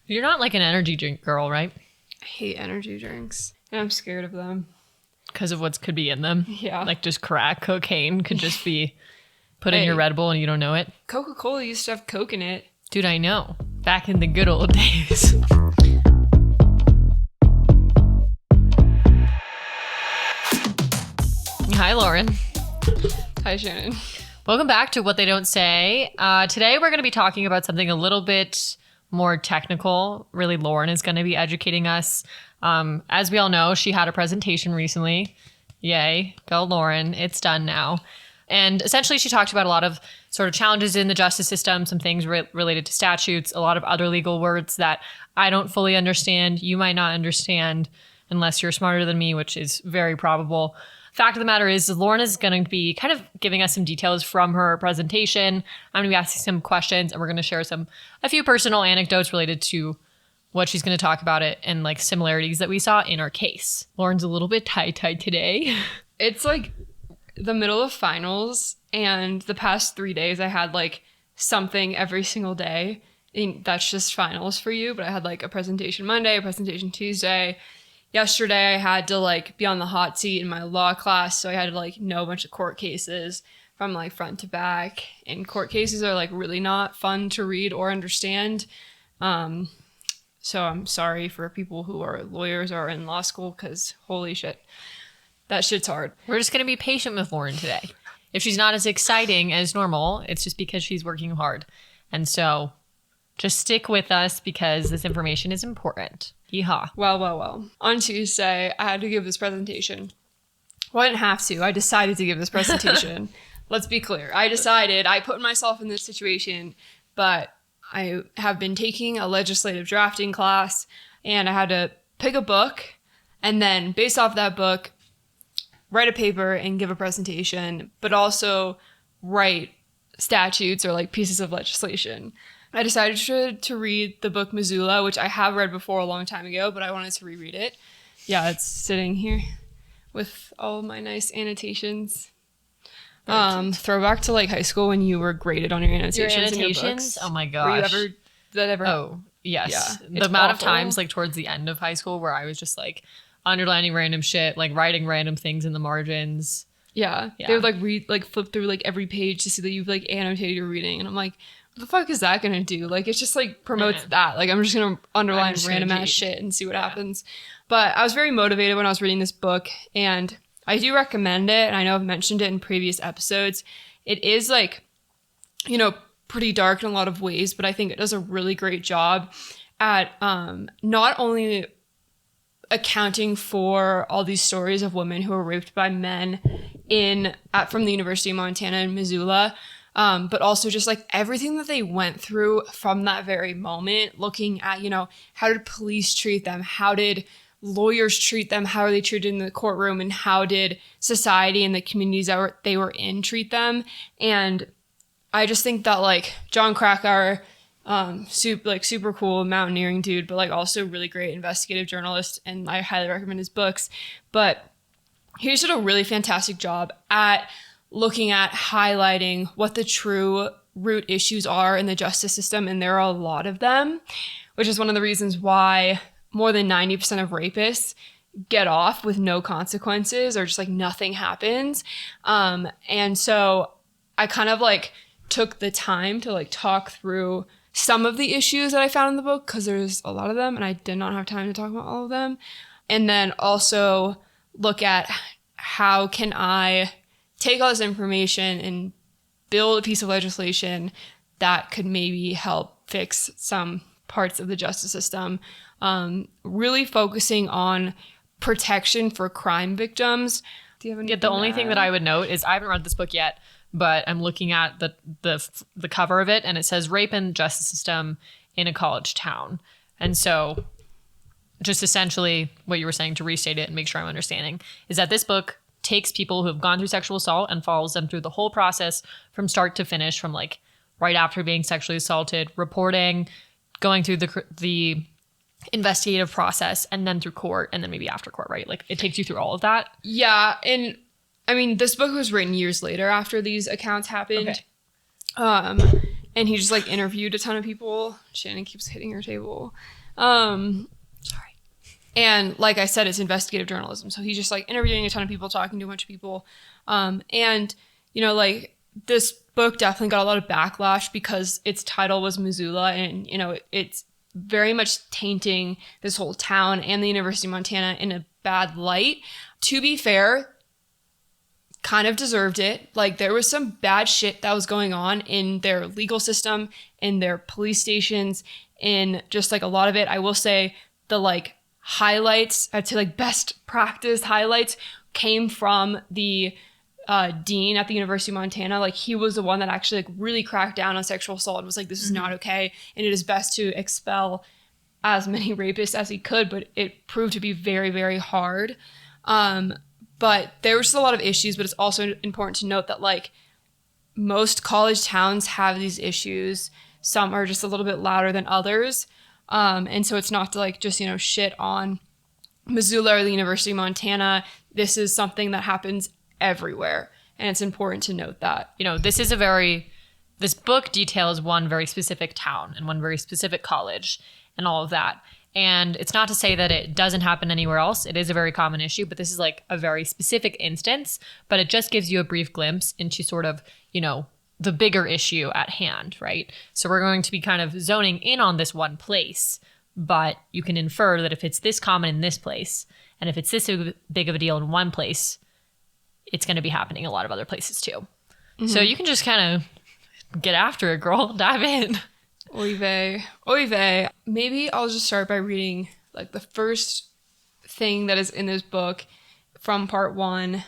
You're not like an energy drink girl, right? I hate energy drinks. And I'm scared of them. Because of what could be in them. Yeah. Like just crack cocaine could just be put in your Red Bull and you don't know it. Coca-Cola used to have Coke in it. Dude, I know. Back in the good old days. Hi, Lauren. Hi, Shannon. Welcome back to What They Don't Say. Today we're going to be talking about something a little bit more technical. Really, Lauren is going to be educating us. As we all know, she had a presentation recently. Yay. Go, Lauren. It's done now. And essentially, she talked about a lot of sort of challenges in the justice system, some things related to statutes, a lot of other legal words that I don't fully understand. You might not understand unless you're smarter than me, which is very probable. Fact of the matter is Lauren is going to be kind of giving us some details from her presentation. I'm going to be asking some questions, and we're going to share a few personal anecdotes related to what she's going to talk about it and like similarities that we saw in our case. Lauren's a little bit tie-tied today. It's like the middle of finals, and the past 3 days I had like something every single day. And that's just finals for you, but I had like a presentation Monday, a presentation Tuesday. Yesterday I had to like be on the hot seat in my law class, so I had to like know a bunch of court cases from like front to back, and court cases are like really not fun to read or understand. So I'm sorry for people who are lawyers or in law school, because holy shit, that shit's hard. We're just going to be patient with Lauren today. If she's not as exciting as normal, it's just because she's working hard. And so just stick with us because this information is important. Yeehaw. Well. On Tuesday, I had to give this presentation. Well, I didn't have to. I decided to give this presentation. Let's be clear. I put myself in this situation, but I have been taking a legislative drafting class, and I had to pick a book and then based off that book, write a paper and give a presentation, but also write statutes or like pieces of legislation. I decided to read the book Missoula, which I have read before a long time ago, but I wanted to reread it. Yeah, it's sitting here with all of my nice annotations. Throwback to like high school when you were graded on your annotations. In your books. Oh my gosh. Did that ever? Oh, yes. Yeah, the amount of times like towards the end of high school where I was just like underlining random shit, like writing random things in the margins. Yeah. They would flip through like every page to see that you've like annotated your reading, and I'm like, what the fuck is that gonna do? Like, it just like promotes that. Like, I'm just gonna underline random ass shit and see what happens. But I was very motivated when I was reading this book, and I do recommend it. And I know I've mentioned it in previous episodes. It is like, pretty dark in a lot of ways, but I think it does a really great job at not only accounting for all these stories of women who were raped by men from the University of Montana in Missoula, but also just like everything that they went through from that very moment, looking at, how did police treat them? How did lawyers treat them? How are they treated in the courtroom? And how did society and the communities that they were in treat them? And I just think that like Jon Krakauer, super cool mountaineering dude, but like also really great investigative journalist, and I highly recommend his books. But he did a really fantastic job at looking at highlighting what the true root issues are in the justice system, and there are a lot of them, which is one of the reasons why more than 90% of rapists get off with no consequences, or just like nothing happens. And so I kind of like took the time to like talk through some of the issues that I found in the book, because there's a lot of them and I did not have time to talk about all of them. And then also look at how can I take all this information and build a piece of legislation that could maybe help fix some parts of the justice system, really focusing on protection for crime victims. Do you have anything? The only thing that I would note is I haven't read this book yet, but I'm looking at the cover of it, and it says rape in the justice system in a college town. And so just essentially what you were saying, to restate it and make sure I'm understanding, is that this book takes people who have gone through sexual assault and follows them through the whole process from start to finish, from like right after being sexually assaulted, reporting, going through the investigative process, and then through court, and then maybe after court, right? Like it takes you through all of that. Yeah. And I mean, this book was written years later after these accounts happened. Okay. and he just like interviewed a ton of people. Shannon keeps hitting her table. Sorry. And like I said, it's investigative journalism. So he's just like interviewing a ton of people, talking to a bunch of people. And, you know, like this book definitely got a lot of backlash because its title was Missoula. And, you know, it's very much tainting this whole town and the University of Montana in a bad light. To be fair, kind of deserved it. Like there was some bad shit that was going on in their legal system, in their police stations, in just like a lot of it. I will say the like highlights, I'd say like best practice highlights came from the dean at the University of Montana. Like he was the one that actually like really cracked down on sexual assault and was like, this is not okay. And it is best to expel as many rapists as he could, but it proved to be very, very hard. But there was just a lot of issues, but it's also important to note that like most college towns have these issues. Some are just a little bit louder than others. And so it's not to like just, you know, shit on Missoula or the University of Montana. This is something that happens everywhere. And it's important to note that. You know, this book details one very specific town and one very specific college and all of that. And it's not to say that it doesn't happen anywhere else. It is a very common issue, but this is like a very specific instance. But it just gives you a brief glimpse into sort of, you know, the bigger issue at hand, right? So we're going to be kind of zoning in on this one place, but you can infer that if it's this common in this place, and if it's this big of a deal in one place, it's going to be happening in a lot of other places too. Mm-hmm. So you can just kind of get after it, girl. Dive in. Oy vey. Oy vey. Maybe I'll just start by reading like the first thing that is in this book from part 1.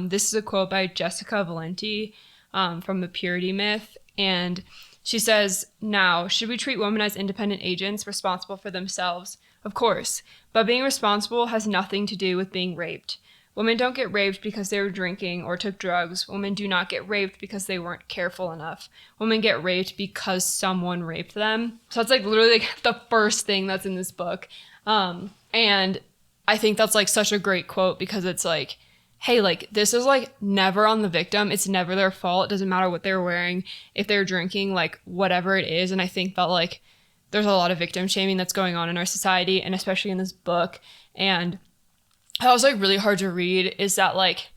This is a quote by Jessica Valenti from The Purity Myth. And she says, "Now, should we treat women as independent agents responsible for themselves? Of course. But being responsible has nothing to do with being raped. Women don't get raped because they were drinking or took drugs. Women do not get raped because they weren't careful enough. Women get raped because someone raped them." So that's like literally like the first thing that's in this book. And I think that's like such a great quote because it's like, hey, like this is like never on the victim. It's never their fault. It doesn't matter what they're wearing, if they're drinking, like whatever it is. And I think that like there's a lot of victim shaming that's going on in our society, and especially in this book. And that was like really hard to read is that like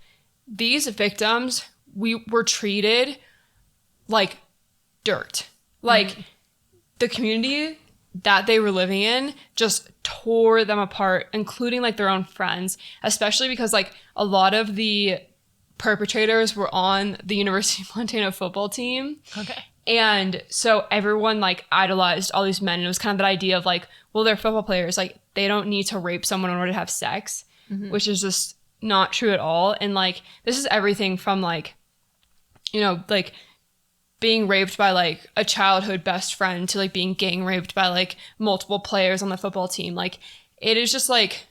these victims, we were treated like dirt. Like the community that they were living in just tore them apart, including like their own friends, especially because like a lot of the perpetrators were on the University of Montana football team. Okay. And so everyone like idolized all these men. And it was kind of that idea of like, well, they're football players. Like they don't need to rape someone in order to have sex. Which is just not true at all. And like, this is everything from like, you know, like being raped by like a childhood best friend to like being gang raped by like multiple players on the football team. Like it is just like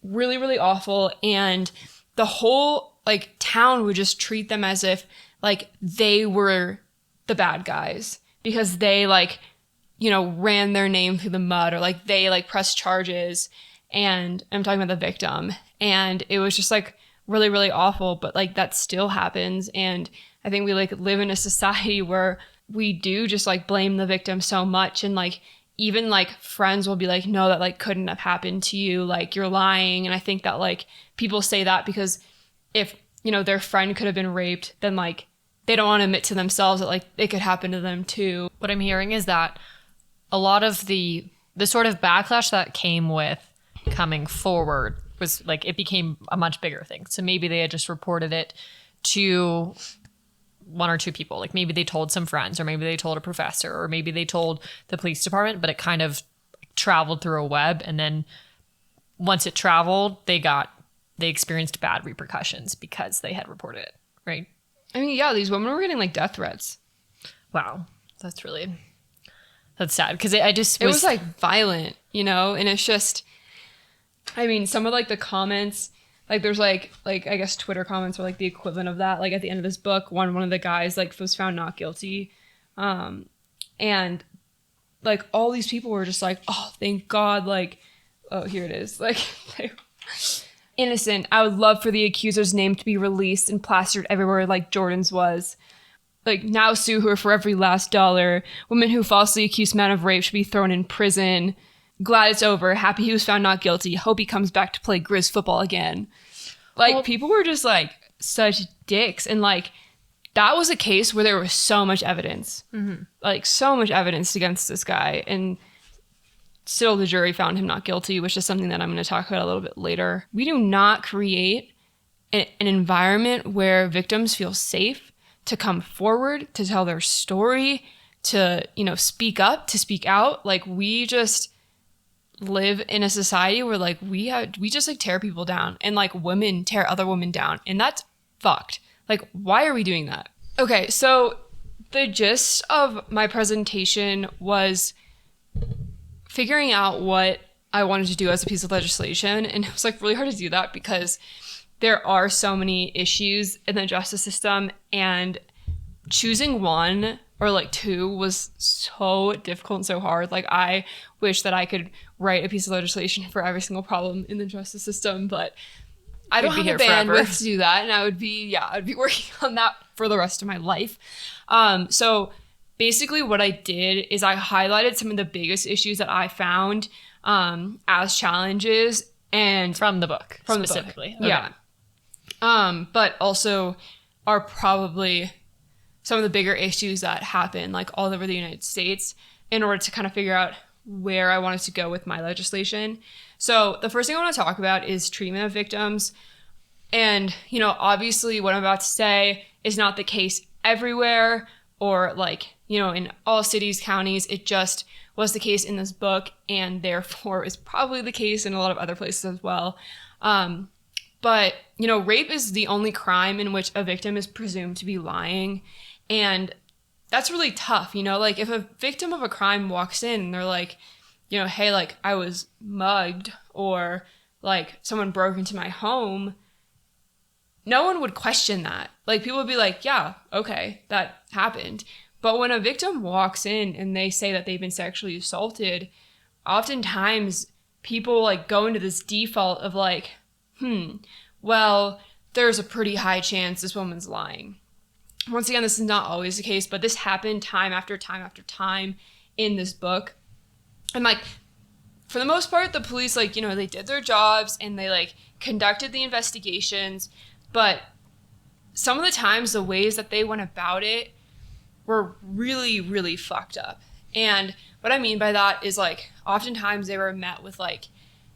really, really awful. And the whole like town would just treat them as if like they were the bad guys because they like, you know, ran their name through the mud or like they like pressed charges. And I'm talking about the victim. And it was just like really, really awful. But like that still happens. And I think we like live in a society where we do just like blame the victim so much. And like even like friends will be like, no, that like couldn't have happened to you. Like you're lying. And I think that like people say that because if, you know, their friend could have been raped, then like they don't want to admit to themselves that like it could happen to them too. What I'm hearing is that a lot of the sort of backlash that came with coming forward was like it became a much bigger thing. So maybe they had just reported it to one or two people. Like maybe they told some friends, or maybe they told a professor, or maybe they told the police department, but it kind of traveled through a web. And then once it traveled, they experienced bad repercussions because they had reported it, right? I mean, yeah, these women were getting like death threats. Wow. That's sad because it was like violent, you know? And it's just, I mean, some of like the comments, like there's like I guess Twitter comments are like the equivalent of that. Like at the end of this book, one of the guys like was found not guilty. And like all these people were just like, oh, thank God. Like, oh, here it is. Like innocent. I would love for the accuser's name to be released and plastered everywhere like Jordan's was. like, now sue her for every last dollar. Women who falsely accuse men of rape should be thrown in prison. Glad it's over. Happy he was found not guilty. Hope he comes back to play Grizz football again. Like, well, people were just, like, such dicks. And, like, that was a case where there was so much evidence. Mm-hmm. Like, so much evidence against this guy. And still the jury found him not guilty, which is something that I'm going to talk about a little bit later. We do not create an environment where victims feel safe to come forward, to tell their story, to, you know, speak up, to speak out. Like, we just live in a society where, like, we just, like, tear people down, and, like, women tear other women down, and that's fucked. Like, why are we doing that? Okay, so the gist of my presentation was figuring out what I wanted to do as a piece of legislation, and it was, like, really hard to do that because there are so many issues in the justice system, and choosing one or, like, two was so difficult and so hard. Like, I wish that I could write a piece of legislation for every single problem in the justice system, but I don't have the bandwidth to do that, and I'd be working on that for the rest of my life. So basically what I did is I highlighted some of the biggest issues that I found as challenges, and from the book specifically. Okay. Yeah. But also are probably some of the bigger issues that happen, like, all over the United States, in order to kind of figure out where I wanted to go with my legislation. So the first thing I want to talk about is treatment of victims. And, you know, obviously what I'm about to say is not the case everywhere, or, like, you know, in all cities, counties. It just was the case in this book, and therefore is probably the case in a lot of other places as well. But, you know, rape is the only crime in which a victim is presumed to be lying. And that's really tough, you know? Like, if a victim of a crime walks in and they're like, you know, hey, like, I was mugged, or, like, someone broke into my home, no one would question that. Like, people would be like, yeah, okay, that happened. But when a victim walks in and they say that they've been sexually assaulted, oftentimes people, like, go into this default of, like, well, there's a pretty high chance this woman's lying. Once again, this is not always the case, but this happened time after time after time in this book. And, like, for the most part, the police, like, you know, they did their jobs and they, like, conducted the investigations, but some of the times the ways that they went about it were really, really fucked up. And what I mean by that is, like, oftentimes they were met with, like,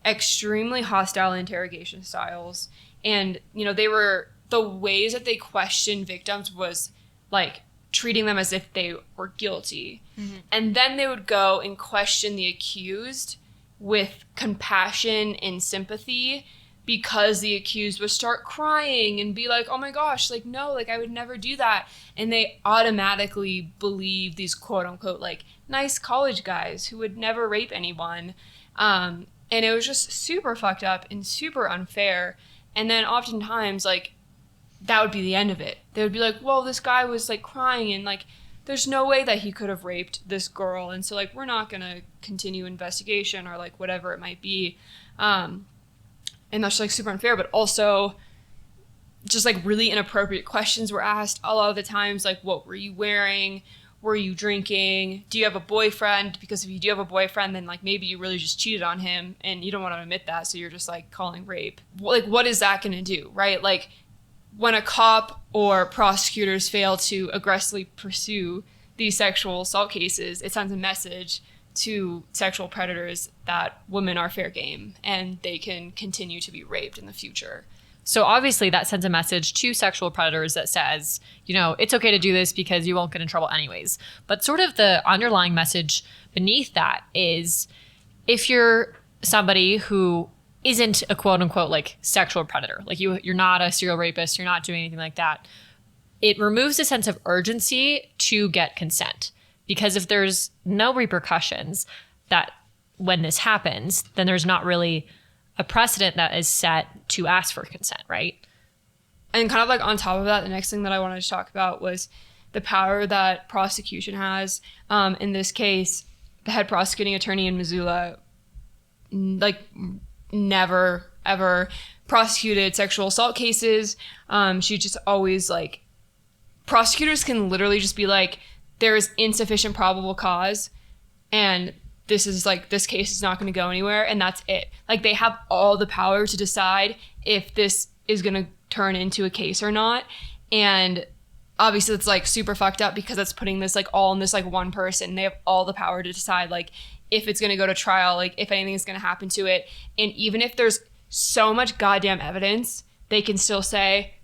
extremely hostile interrogation styles, and, you know, the ways that they questioned victims was, like, treating them as if they were guilty. Mm-hmm. And then they would go and question the accused with compassion and sympathy, because the accused would start crying and be like, oh my gosh, like, no, like, I would never do that. And they automatically believe these quote unquote, like, nice college guys who would never rape anyone. And it was just super fucked up and super unfair. And then oftentimes, like, that would be the end of it. They would be like, well, this guy was, like, crying, and, like, there's no way that he could have raped this girl. And so, like, we're not going to continue investigation, or, like, whatever it might be. And that's just, like, super unfair. But also just, like, really inappropriate questions were asked a lot of the times. Like, what were you wearing? Were you drinking? Do you have a boyfriend? Because if you do have a boyfriend, then, like, maybe you really just cheated on him and you don't want to admit that, so you're just, like, calling rape. Like, what is that going to do, right? Like, when a cop or prosecutors fail to aggressively pursue these sexual assault cases, it sends a message to sexual predators that women are fair game and they can continue to be raped in the future. So obviously that sends a message to sexual predators that says, you know, it's okay to do this because you won't get in trouble anyways. But sort of the underlying message beneath that is, if you're somebody who isn't a quote unquote, like, sexual predator, like, you're not a serial rapist, you're not doing anything like that, it removes a sense of urgency to get consent. Because if there's no repercussions that when this happens, then there's not really a precedent that is set to ask for consent, right? And kind of, like, on top of that, the next thing that I wanted to talk about was the power that prosecution has. In this case, the head prosecuting attorney in Missoula, like, never, ever prosecuted sexual assault cases. She just always, like, prosecutors can literally just be like, there is insufficient probable cause, and this case is not going to go anywhere, and that's it. Like, they have all the power to decide if this is going to turn into a case or not. And obviously it's like super fucked up because it's putting this like all in this like one person. They have all the power to decide like if it's going to go to trial, like if anything is going to happen to it. And even if there's so much goddamn evidence, they can still say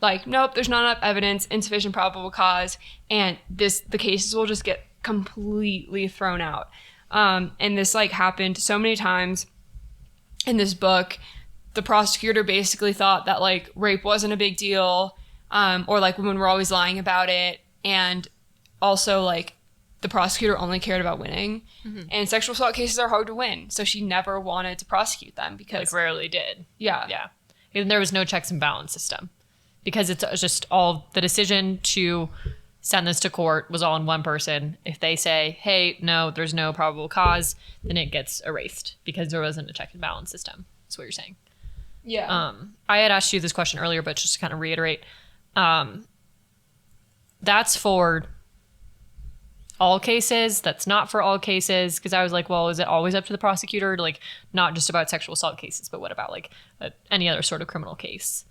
like, nope, there's not enough evidence, insufficient probable cause, and the cases will just get completely thrown out. And this like happened so many times in this book. The prosecutor basically thought that like rape wasn't a big deal, or like women were always lying about it, and also like the prosecutor only cared about winning. Mm-hmm. And sexual assault cases are hard to win, so she never wanted to prosecute them because like rarely did. Yeah. And there was no checks and balance system because it's just all the decision to send this to court was all in one person. If they say, hey, no, there's no probable cause, then it gets erased because there wasn't a check and balance system. That's what you're saying. Yeah. I had asked you this question earlier, but just to kind of reiterate, that's for all cases. That's not for all cases. Because I was like, well, is it always up to the prosecutor to like not just about sexual assault cases, but what about like any other sort of criminal case?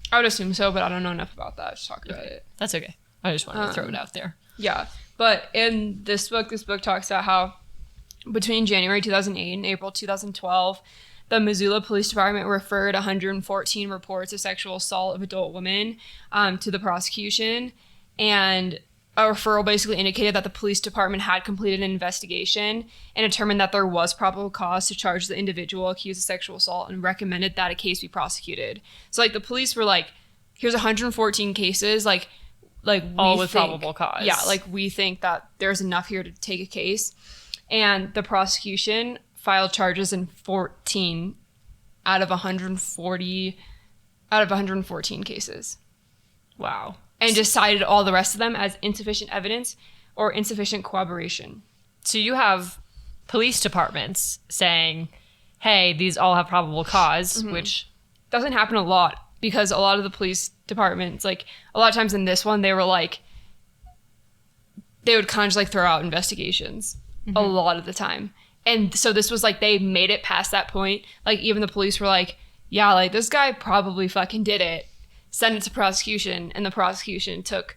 I would assume so, but I don't know enough about that to talk about it. That's okay. I just wanted to throw it out there. Yeah. But in this book talks about how between January 2008 and April 2012, the Missoula Police Department referred 114 reports of sexual assault of adult women to the prosecution. And a referral basically indicated that the police department had completed an investigation and determined that there was probable cause to charge the individual accused of sexual assault and recommended that a case be prosecuted. So, like, the police were like, here's 114 cases, like all with probable cause. Yeah, like, we think that there's enough here to take a case. And the prosecution filed charges in 14 out of 114 cases. Wow. And decided all the rest of them as insufficient evidence or insufficient corroboration. So you have police departments saying, hey, these all have probable cause, mm-hmm. which doesn't happen a lot because a lot of the police departments, like a lot of times in this one, they were like, they would kind of just like throw out investigations mm-hmm. a lot of the time. And so this was like, they made it past that point. Like even the police were like, yeah, like this guy probably fucking did it. Send it to prosecution, and the prosecution took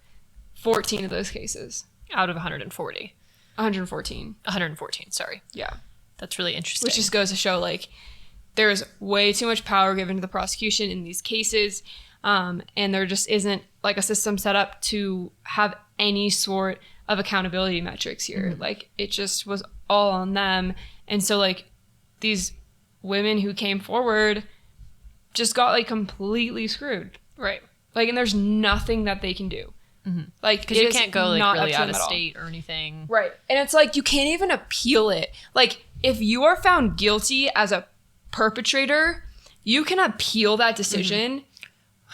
14 of those cases. Out of 140. 114, sorry. Yeah. That's really interesting. Which just goes to show, like, there's way too much power given to the prosecution in these cases, and there just isn't, like, a system set up to have any sort of accountability metrics here. Mm-hmm. Like, it just was all on them. And so, like, these women who came forward just got, like, completely screwed. Right. Like, and there's nothing that they can do. Mm-hmm. Like, because you can't go, like, really out of state or anything. Right. And it's like, you can't even appeal it. Like, if you are found guilty as a perpetrator, you can appeal that decision.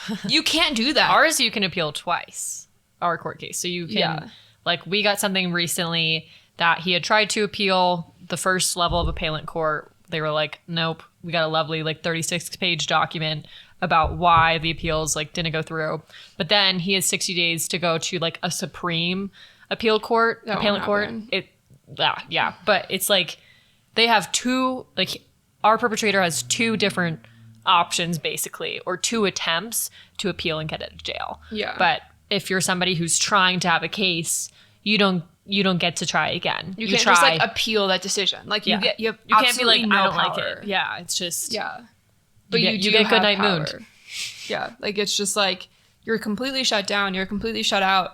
Mm-hmm. You can't do that. Ours, you can appeal twice. Our court case. So you can, like, we got something recently that he had tried to appeal the first level of appellate court. They were like, nope. We got a lovely, like, 36-page document about why the appeals like didn't go through. But then he has 60 days to go to like a supreme appellate court. Yeah. But it's like they have two, like our perpetrator has two different options basically, or two attempts to appeal and get out of jail. Yeah. But if you're somebody who's trying to have a case, you don't get to try again. You can't just like appeal that decision. Like you can't be like, no I don't power. like it. Yeah. It's just, But you get good night moon. Yeah, like it's just like you're completely shut down, you're completely shut out,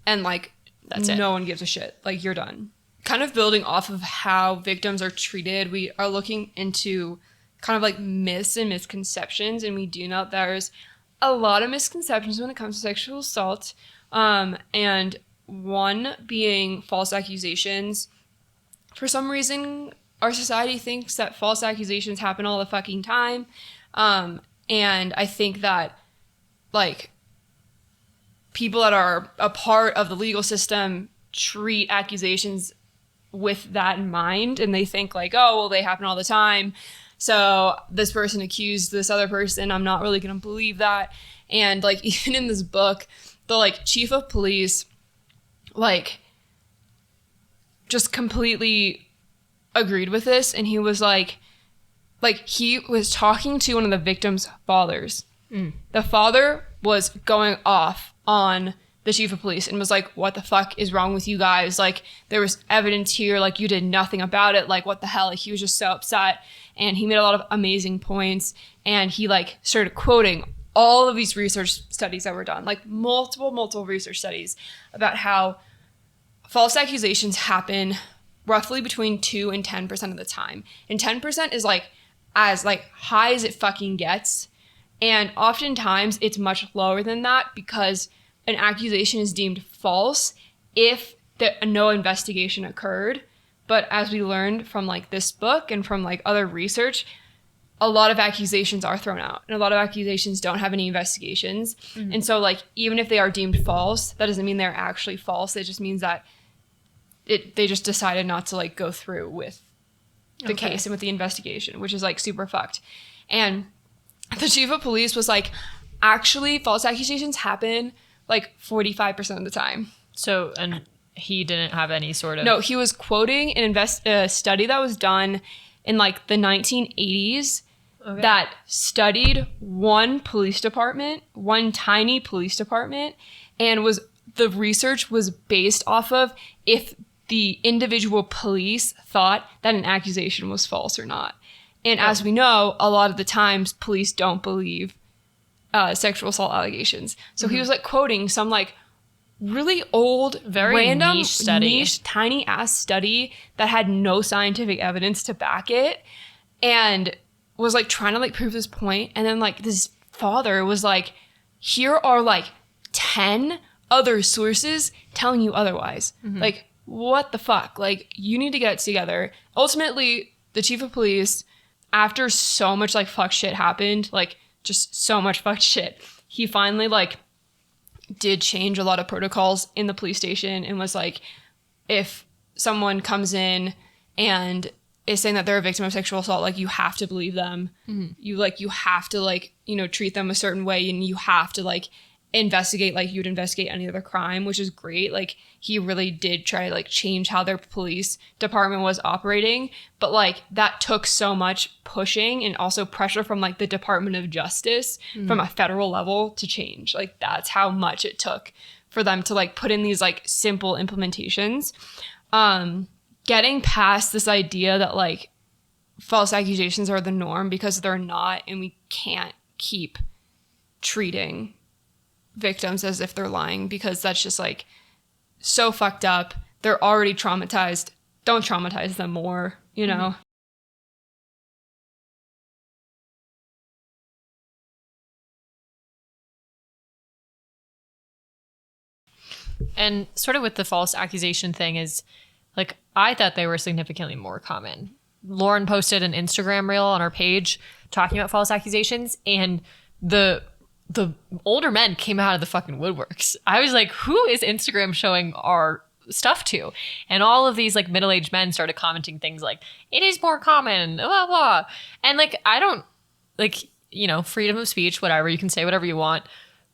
and like that's no one gives a shit. Like you're done. Kind of building off of how victims are treated, we are looking into kind of like myths and misconceptions, and we do know there's a lot of misconceptions when it comes to sexual assault, and one being false accusations. For some reason, our society thinks that false accusations happen all the fucking time. And I think that, like, people that are a part of the legal system treat accusations with that in mind. And they think, like, oh, well, they happen all the time. So this person accused this other person. I'm not really going to believe that. And, like, even in this book, the like chief of police like just completely agreed with this, and he was like he was talking to one of the victims' fathers. The father was going off on the chief of police and was like, what the fuck is wrong with you guys? Like, there was evidence here, like you did nothing about it, like what the hell? Like, he was just so upset, and he made a lot of amazing points, and he like started quoting all of these research studies that were done, like multiple research studies about how false accusations happen roughly between 2 and 10% of the time. And 10% is like as like high as it fucking gets. And oftentimes it's much lower than that because an accusation is deemed false if no investigation occurred. But as we learned from like this book and from like other research, a lot of accusations are thrown out and a lot of accusations don't have any investigations. And so like, even if they are deemed false, that doesn't mean they're actually false. It just means that they just decided not to like go through with the case and with the investigation, which is like super fucked. And the chief of police was like, actually false accusations happen like 45% of the time. So, and he didn't have any sort of... No, he was quoting a study that was done in like the 1980s that studied one police department, one tiny police department, and the research was based off of if the individual police thought that an accusation was false or not. And as we know, a lot of the times police don't believe sexual assault allegations. So he was like quoting some like really old, very random, niche study, niche, tiny ass study that had no scientific evidence to back it, and was like trying to like prove this point. And then like this father was like, here are like 10 other sources telling you otherwise. Like, what the fuck? Like, you need to get it together. Ultimately, the chief of police, after so much like fuck shit happened, like just so much fucked shit, he finally like did change a lot of protocols in the police station and was like, if someone comes in and is saying that they're a victim of sexual assault, like you have to believe them. You have to like, treat them a certain way, and you have to like investigate like you'd investigate any other crime, which is great. Like, he really did try to like change how their police department was operating, but like that took so much pushing and also pressure from like the Department of Justice from a federal level to change. Like, that's how much it took for them to like put in these like simple implementations. Getting past this idea that like false accusations are the norm, because they're not, and we can't keep treating victims as if they're lying, because that's just like so fucked up. They're already traumatized. Don't traumatize them more, And sort of with the false accusation thing is, like, I thought they were significantly more common. Lauren posted an Instagram reel on our page talking about false accusations, and the older men came out of the fucking woodworks. I was like, who is Instagram showing our stuff to? And all of these like middle-aged men started commenting things like, it is more common, blah, blah. And like, I don't, like, freedom of speech, whatever, you can say whatever you want.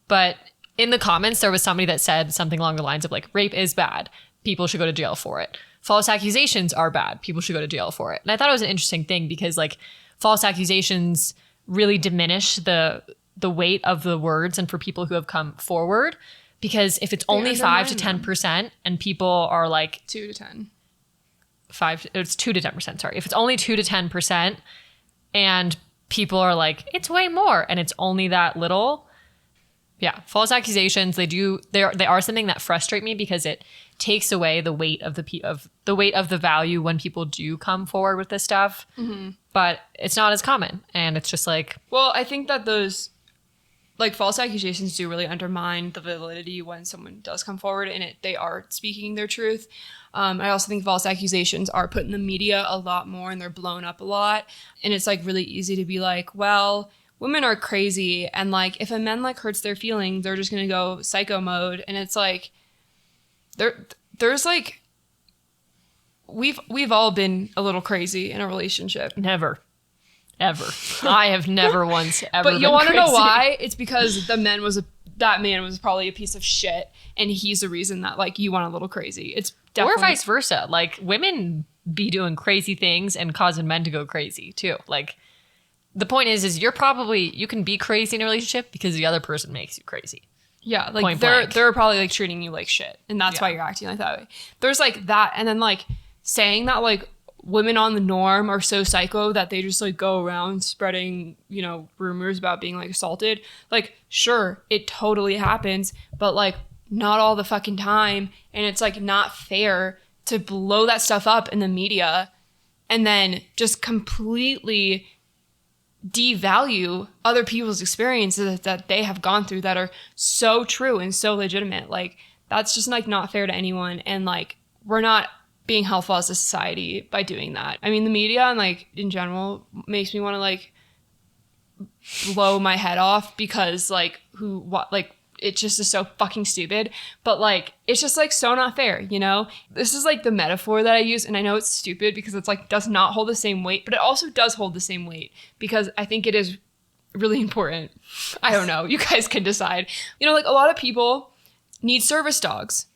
But in the comments, there was somebody that said something along the lines of like, rape is bad. People should go to jail for it. False accusations are bad. People should go to jail for it. And I thought it was an interesting thing, because like false accusations really diminish the weight of the words and for people who have come forward, because if it's only 5 to 10% and people are like 2 to 10, it's 2 to 10%. Sorry. If it's only 2 to 10% and people are like, it's way more, and it's only that little. Yeah. False accusations, they are something that frustrate me, because it takes away the weight of the value when people do come forward with this stuff. But it's not as common, and it's just like, well, I think that those like false accusations do really undermine the validity when someone does come forward and they are speaking their truth. I also think false accusations are put in the media a lot more, and they're blown up a lot, and it's like really easy to be like, well, women are crazy, and like if a man like hurts their feelings, they're just gonna go psycho mode. And it's like there's like we've all been a little crazy in a relationship. Never, ever. I have never once ever. But you want to know why? It's because the that man was probably a piece of shit and he's the reason that like you went a little crazy. It's definitely, or vice versa. Like women be doing crazy things and causing men to go crazy too. Like the point is you can be crazy in a relationship because the other person makes you crazy. Yeah, like they're probably like treating you like shit, and that's why you're acting like that way. There's like that, and then like saying that like women on the norm are so psycho that they just like go around spreading, you know, rumors about being like assaulted. Like, sure, it totally happens, but like not all the fucking time, and it's like not fair to blow that stuff up in the media and then just completely devalue other people's experiences that they have gone through that are so true and so legitimate. Like that's just like not fair to anyone, and like we're not being helpful as a society by doing that. I mean, the media and like in general makes me want to like blow my head off because like it just is so fucking stupid, but like it's just like so not fair, you know? This is like the metaphor that I use, and I know it's stupid because it's like does not hold the same weight, but it also does hold the same weight because I think it is really important. I don't know, you guys can decide. You know, like a lot of people need service dogs,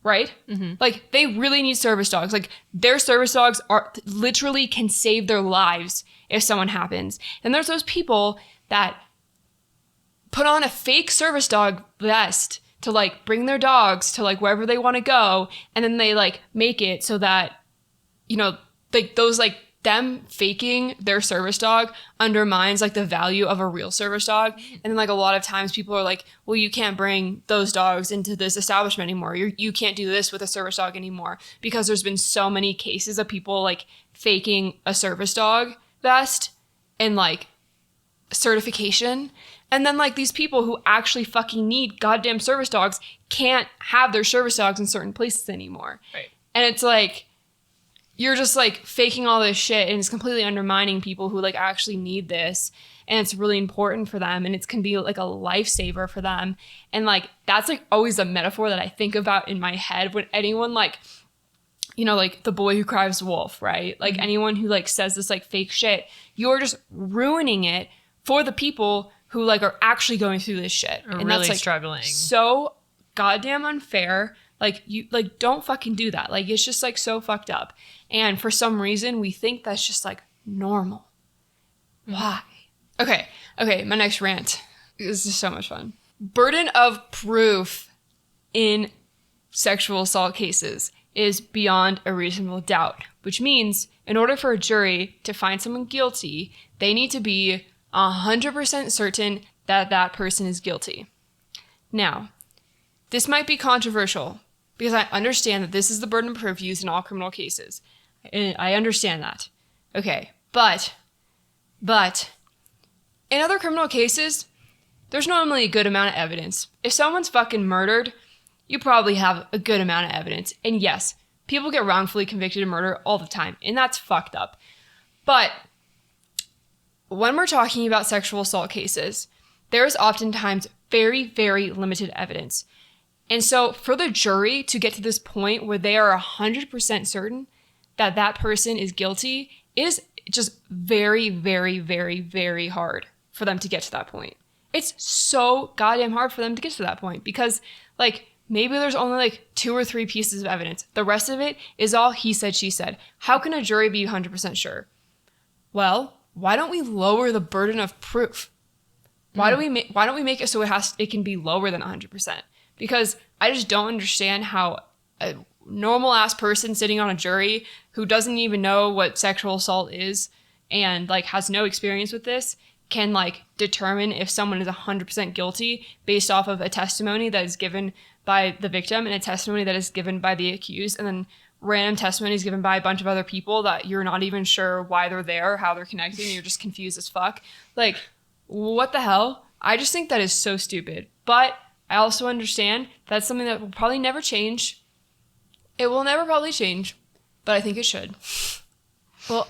right? Mm-hmm. Like they really need service dogs. Like their service dogs are literally can save their lives if someone happens. And there's those people that put on a fake service dog vest to like bring their dogs to like wherever they want to go, and then they like make it so that, you know, like those like them faking their service dog undermines like the value of a real service dog. And then like a lot of times people are like, well, you can't bring those dogs into this establishment anymore. You can't do this with a service dog anymore, because there's been so many cases of people like faking a service dog vest and like certification. And then like these people who actually fucking need goddamn service dogs can't have their service dogs in certain places anymore. Right. And it's like, you're just like faking all this shit, and it's completely undermining people who like actually need this. And it's really important for them, and it can be like a lifesaver for them. And like, that's like always a metaphor that I think about in my head when anyone like, you know, like the boy who cries wolf, right? Like anyone who like says this like fake shit, you're just ruining it for the people who like are actually going through this shit. Or and really that's like struggling. So goddamn unfair. Like you like don't fucking do that. Like it's just like so fucked up. And for some reason we think that's just like normal. Why? Okay, my next rant. This is so much fun. Burden of proof in sexual assault cases is beyond a reasonable doubt, which means in order for a jury to find someone guilty, they need to be 100% certain that that person is guilty. Now, this might be controversial because I understand that this is the burden of proof used in all criminal cases. And I understand that. Okay, but in other criminal cases, there's normally a good amount of evidence. If someone's fucking murdered, you probably have a good amount of evidence. And yes, people get wrongfully convicted of murder all the time, and that's fucked up. But when we're talking about sexual assault cases, there's oftentimes very, very limited evidence. And so for the jury to get to this point where they are 100% certain that that person is guilty is just very, very, very, very hard for them to get to that point. It's so goddamn hard for them to get to that point because like maybe there's only like 2 or 3 pieces of evidence. The rest of it is all he said, she said. How can a jury be 100% sure? Well, why don't we lower the burden of proof? Why don't we make it so it can be lower than 100%? Because I just don't understand how a normal ass person sitting on a jury who doesn't even know what sexual assault is and like has no experience with this can like determine if someone is 100% guilty based off of a testimony that is given by the victim and a testimony that is given by the accused, and then random testimonies given by a bunch of other people that you're not even sure why they're there, how they're connected, and you're just confused as fuck. Like, what the hell? I just think that is so stupid. But I also understand that's something that will probably never change. It will never probably change, but I think it should. Well,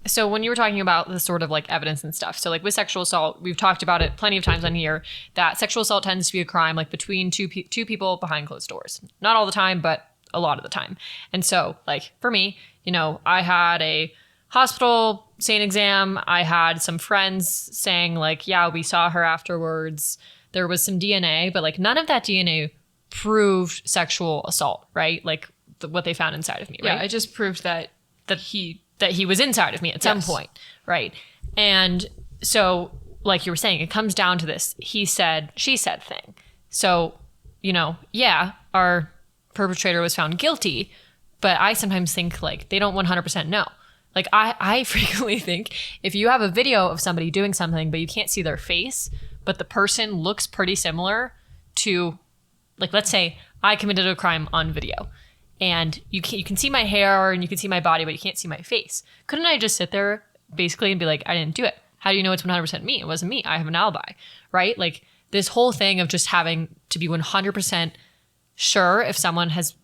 so when you were talking about the sort of like evidence and stuff, so like with sexual assault, we've talked about it plenty of times on here, that sexual assault tends to be a crime like between two people behind closed doors. Not all the time, but a lot of the time. And so like for me, you know, I had a hospital SANE exam. I had some friends saying like, yeah, we saw her afterwards. there was some DNA, but like none of that DNA proved sexual assault, right? Like what they found inside of me, right? Yeah, it just proved that he was inside of me at some point, right? And so, like you were saying, it comes down to this he said, she said thing. So, you know, yeah, our perpetrator was found guilty, but I sometimes think like they don't 100% know. Like I frequently think if you have a video of somebody doing something, but you can't see their face, but the person looks pretty similar to, like, let's say I committed a crime on video and you can see my hair and you can see my body, but you can't see my face. Couldn't I just sit there basically and be like, I didn't do it? How do you know it's 100% me? It wasn't me. I have an alibi, right? Like this whole thing of just having to be 100% sure if someone has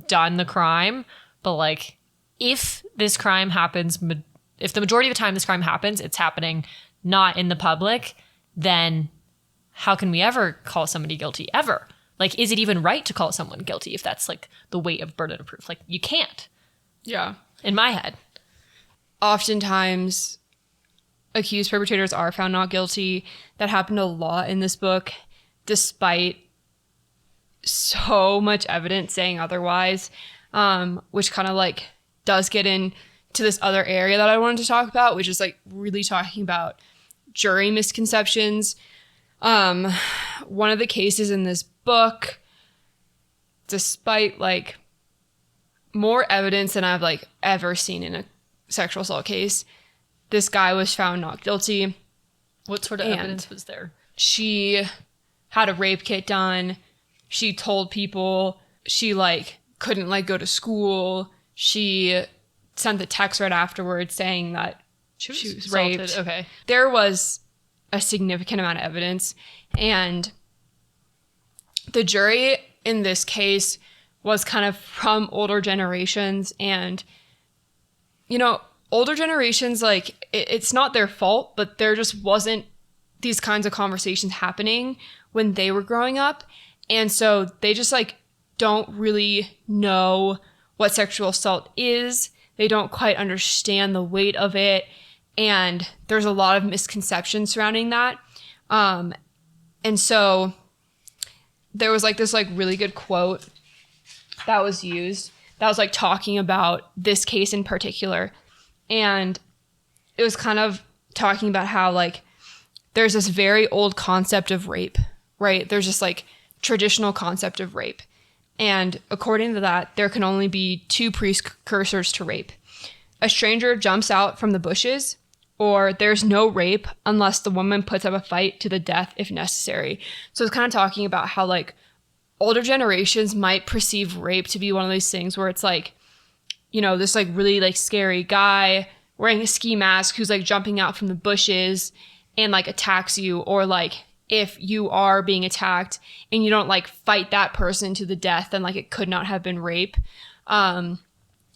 done the crime, but like if this crime happens, if the majority of the time this crime happens, it's happening not in the public, then how can we ever call somebody guilty ever? Like, is it even right to call someone guilty if that's like the weight of burden of proof? Like you can't. Yeah. In my head. Oftentimes accused perpetrators are found not guilty. That happened a lot in this book, despite so much evidence saying otherwise, which kind of like does get into this other area that I wanted to talk about, which is like really talking about jury misconceptions. One of the cases in this book, despite like more evidence than I've like ever seen in a sexual assault case, this guy was found not guilty. What sort of evidence was there? She had a rape kit done. She told people. She like couldn't like go to school. She sent the text right afterwards saying that she was raped. Okay. There was a significant amount of evidence, and the jury in this case was kind of from older generations, and you know, older generations, like it's not their fault, but there just wasn't these kinds of conversations happening when they were growing up, and so they just like don't really know what sexual assault is. They don't quite understand the weight of it, and there's a lot of misconceptions surrounding that. And so there was like this like really good quote that was used that was like talking about this case in particular. And it was kind of talking about how like there's this very old concept of rape, right? There's this like traditional concept of rape. And according to that, there can only be two precursors to rape. A stranger jumps out from the bushes, or there's no rape unless the woman puts up a fight to the death if necessary. So it's kind of talking about how like older generations might perceive rape to be one of these things where it's like, you know, this like really like scary guy wearing a ski mask who's like jumping out from the bushes and like attacks you, or like if you are being attacked and you don't like fight that person to the death, then like it could not have been rape.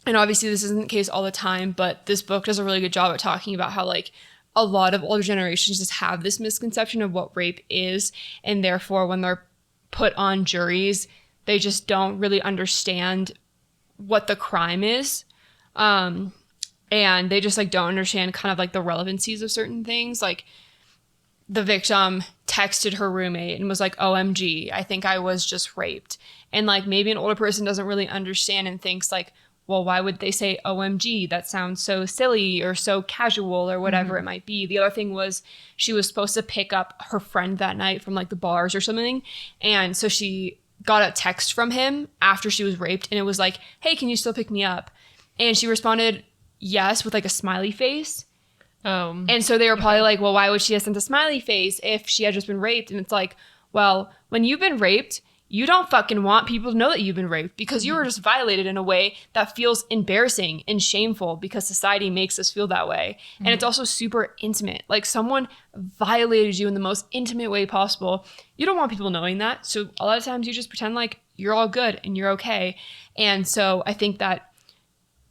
And obviously this isn't the case all the time, but this book does a really good job at talking about how like a lot of older generations just have this misconception of what rape is, and therefore when they're put on juries, they just don't really understand what the crime is. And they just like don't understand kind of like the relevancies of certain things. Like the victim texted her roommate and was like, OMG, I think I was just raped. And like maybe an older person doesn't really understand and thinks like, well, why would they say OMG? That sounds so silly or so casual or whatever it might be. The other thing was she was supposed to pick up her friend that night from like the bars or something. And so she got a text from him after she was raped, and it was like, hey, can you still pick me up? And she responded yes with like a smiley face. And so they were probably like, well, why would she have sent a smiley face if she had just been raped? And it's like, well, when you've been raped, you don't fucking want people to know that you've been raped, because you were just violated in a way that feels embarrassing and shameful because society makes us feel that way. And it's also super intimate. Like someone violated you in the most intimate way possible. You don't want people knowing that. So a lot of times you just pretend like you're all good and you're okay. And so I think that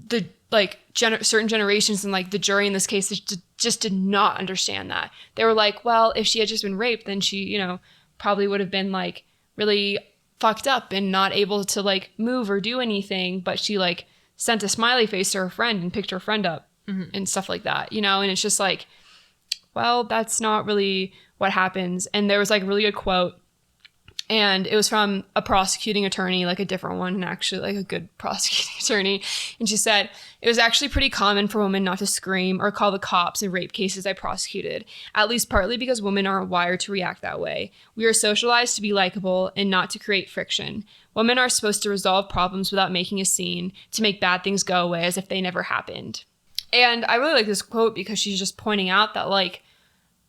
the like certain generations and like the jury in this case just did not understand that. They were like, well, if she had just been raped, then she, you know, probably would have been like really fucked up and not able to like move or do anything, but she like sent a smiley face to her friend and picked her friend up and stuff like that, you know? And it's just like, well, that's not really what happens. And there was like a really good quote, and it was from a prosecuting attorney, like a different one, and actually like a good prosecuting attorney. And she said, it was actually pretty common for women not to scream or call the cops in rape cases I prosecuted, at least partly because women aren't wired to react that way. We are socialized to be likable and not to create friction. Women are supposed to resolve problems without making a scene, to make bad things go away as if they never happened. And I really like this quote because she's just pointing out that, like,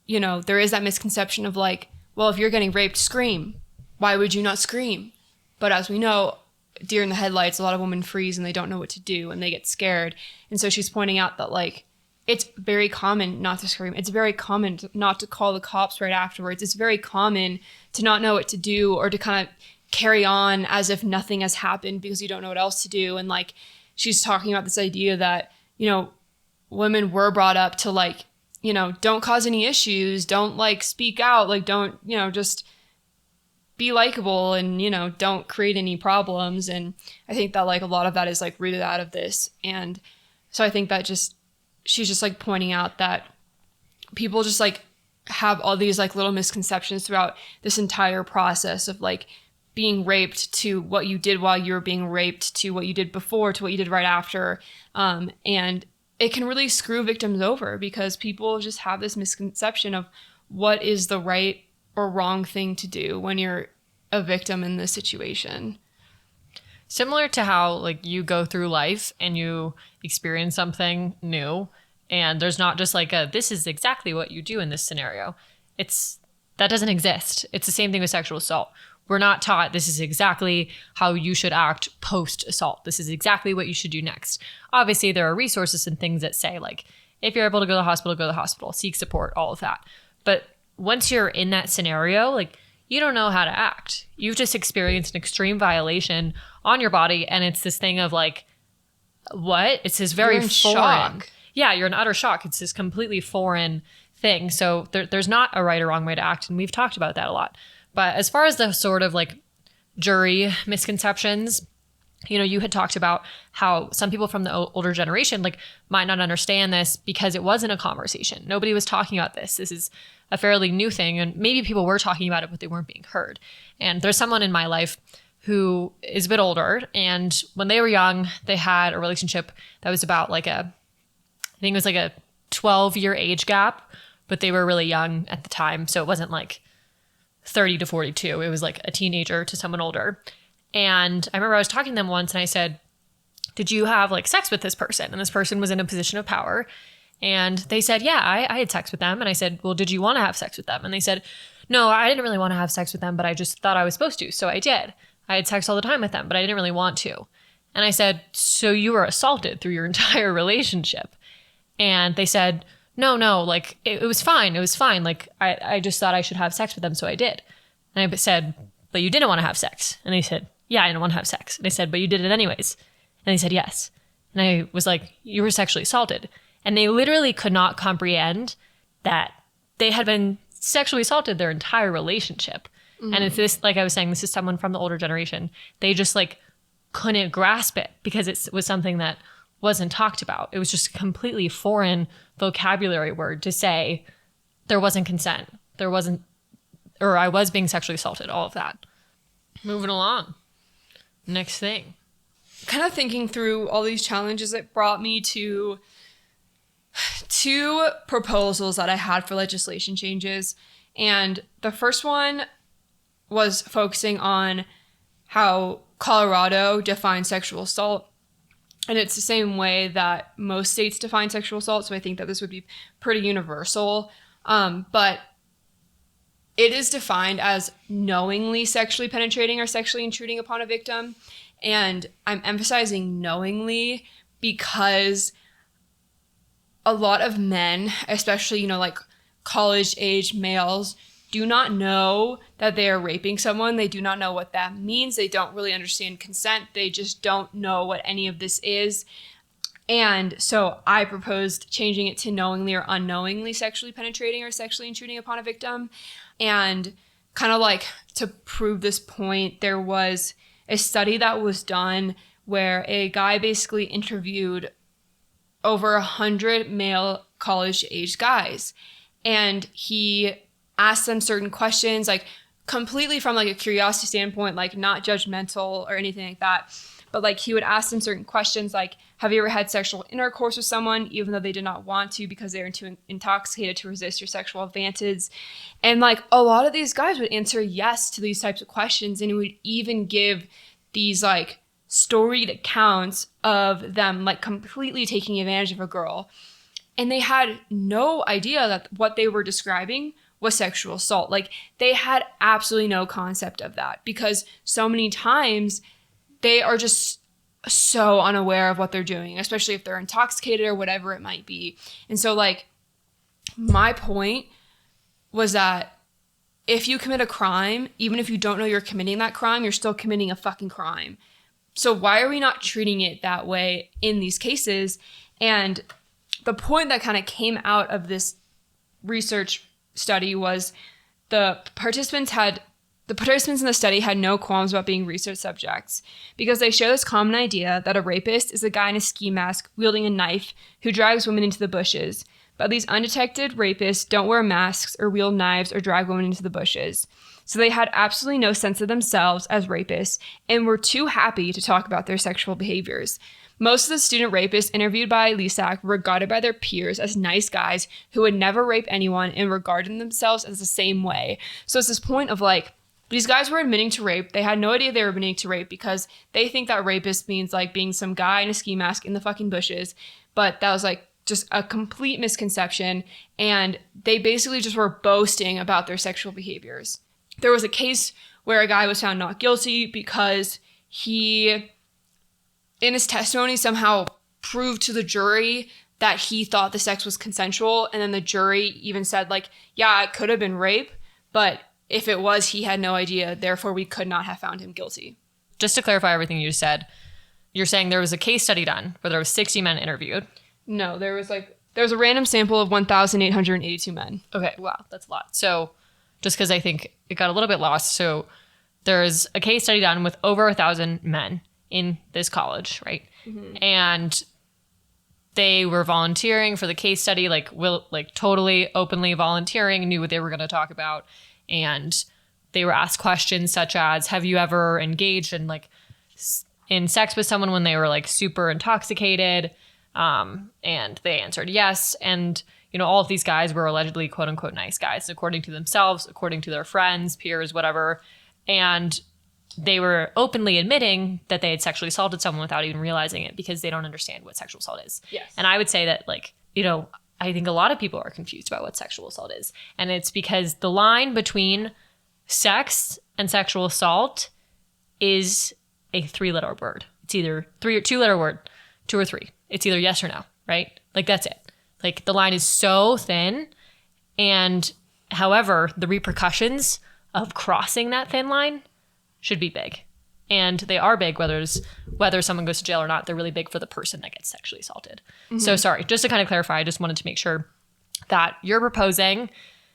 you know, there is that misconception of like, well, if you're getting raped, scream. Why would you not scream? But as we know, deer in the headlights, a lot of women freeze and they don't know what to do and they get scared. And so she's pointing out that, like, it's very common not to scream. It's very common not to call the cops right afterwards. It's very common to not know what to do or to kind of carry on as if nothing has happened because you don't know what else to do. And like, she's talking about this idea that, you know, women were brought up to, like, you know, don't cause any issues, don't like speak out, like don't, you know, just be likable and, you know, don't create any problems. And I think that like a lot of that is like rooted out of this. And so I think that just, she's just like pointing out that people just like have all these like little misconceptions throughout this entire process of like being raped, to what you did while you were being raped, to what you did before, to what you did right after. And it can really screw victims over because people just have this misconception of what is the right or wrong thing to do when you're a victim in this situation. Similar to how like you go through life and you experience something new, and there's not just like a, this is exactly what you do in this scenario. That doesn't exist. It's the same thing with sexual assault. We're not taught this is exactly how you should act post-assault. This is exactly what you should do next. Obviously, there are resources and things that say, like, if you're able to go to the hospital, go to the hospital, seek support, all of that. But once you're in that scenario, like, you don't know how to act. You've just experienced an extreme violation on your body, and it's this thing of, like, what? It's this very foreign. Shock. Yeah, you're in utter shock. It's this completely foreign thing. So there's not a right or wrong way to act, and we've talked about that a lot. But as far as the sort of like jury misconceptions, you know, you had talked about how some people from the older generation like might not understand this because it wasn't a conversation. Nobody was talking about this. This is a fairly new thing. And maybe people were talking about it, but they weren't being heard. And there's someone in my life who is a bit older. And when they were young, they had a relationship that was about like I think it was like a 12-year age gap, but they were really young at the time. So it wasn't like 30 to 42. It was like a teenager to someone older. And I remember I was talking to them once and I said, did you have like sex with this person? And this person was in a position of power. And they said, yeah, I had sex with them. And I said, well, did you want to have sex with them? And they said, no, I didn't really want to have sex with them, but I just thought I was supposed to. So I did. I had sex all the time with them, but I didn't really want to. And I said, so you were assaulted through your entire relationship? And they said, no, like it was fine. It was fine. Like I just thought I should have sex with them. So I did. And I said, but you didn't want to have sex. And they said, yeah, I didn't want to have sex. And I said, but you did it anyways. And they said, yes. And I was like, you were sexually assaulted. And they literally could not comprehend that they had been sexually assaulted their entire relationship. Mm-hmm. And it's this, like I was saying, this is someone from the older generation. They just like couldn't grasp it because it was something that wasn't talked about. It was just a completely foreign vocabulary word to say there wasn't consent. There wasn't, or I was being sexually assaulted, all of that. Moving along. Next thing. Kind of thinking through all these challenges, it brought me to two proposals that I had for legislation changes. And the first one was focusing on how Colorado defines sexual assault. And it's the same way that most states define sexual assault. So I think that this would be pretty universal. But it is defined as knowingly sexually penetrating or sexually intruding upon a victim. And I'm emphasizing knowingly because a lot of men, especially, you know, like college-age males, do not know that they are raping someone. They do not know what that means. They don't really understand consent. They just don't know what any of this is. And so I proposed changing it to knowingly or unknowingly sexually penetrating or sexually intruding upon a victim. And kind of like to prove this point, there was a study that was done where a guy basically interviewed over 100 male college-age guys. and he asked them certain questions, like completely from like a curiosity standpoint, like not judgmental or anything like that. But like he would ask them certain questions like, have you ever had sexual intercourse with someone even though they did not want to because they were too intoxicated to resist your sexual advances? And like a lot of these guys would answer yes to these types of questions, and he would even give these like storied accounts of them like completely taking advantage of a girl. And they had no idea that what they were describing was sexual assault. Like they had absolutely no concept of that, because so many times they are just so unaware of what they're doing, especially if they're intoxicated or whatever it might be. And so like my point was that if you commit a crime, even if you don't know you're committing that crime, you're still committing a fucking crime. So why are we not treating it that way in these cases? And the point that kind of came out of this research study was the participants in the study had no qualms about being research subjects, because they share this common idea that a rapist is a guy in a ski mask wielding a knife who drags women into the bushes. But these undetected rapists don't wear masks or wield knives or drag women into the bushes. So they had absolutely no sense of themselves as rapists and were too happy to talk about their sexual behaviors. Most of the student rapists interviewed by LISAC were regarded by their peers as nice guys who would never rape anyone and regarded themselves as the same way. So it's this point of like, these guys were admitting to rape. They had no idea they were admitting to rape because they think that rapist means like being some guy in a ski mask in the fucking bushes. But that was like just a complete misconception. And they basically just were boasting about their sexual behaviors. There was a case where a guy was found not guilty because he, in his testimony, somehow proved to the jury that he thought the sex was consensual. And then the jury even said like, yeah, it could have been rape, but if it was, he had no idea. Therefore, we could not have found him guilty. Just to clarify everything you said, you're saying there was a case study done where there was 60 men interviewed. No, there was a random sample of 1,882 men. Okay, wow, that's a lot. So just because I think it got a little bit lost. So there's a case study done with over 1,000 men in this college, right? Mm-hmm. And they were volunteering for the case study, like totally openly volunteering, knew what they were going to talk about. And they were asked questions such as, have you ever engaged in in sex with someone when they were like super intoxicated? And they answered yes. And, all of these guys were allegedly quote unquote nice guys, according to themselves, according to their friends, peers, whatever. And they were openly admitting that they had sexually assaulted someone without even realizing it, because they don't understand what sexual assault is. Yes. And I would say that I think a lot of people are confused about what sexual assault is. And it's because the line between sex and sexual assault is a 3-letter word. It's either 2-letter word, 2 or 3. It's either yes or no, right? Like that's it. Like the line is so thin. And however, the repercussions of crossing that thin line should be big. And they are big, whether someone goes to jail or not. They're really big for the person that gets sexually assaulted. Mm-hmm. So sorry, just to kind of clarify, I just wanted to make sure that you're proposing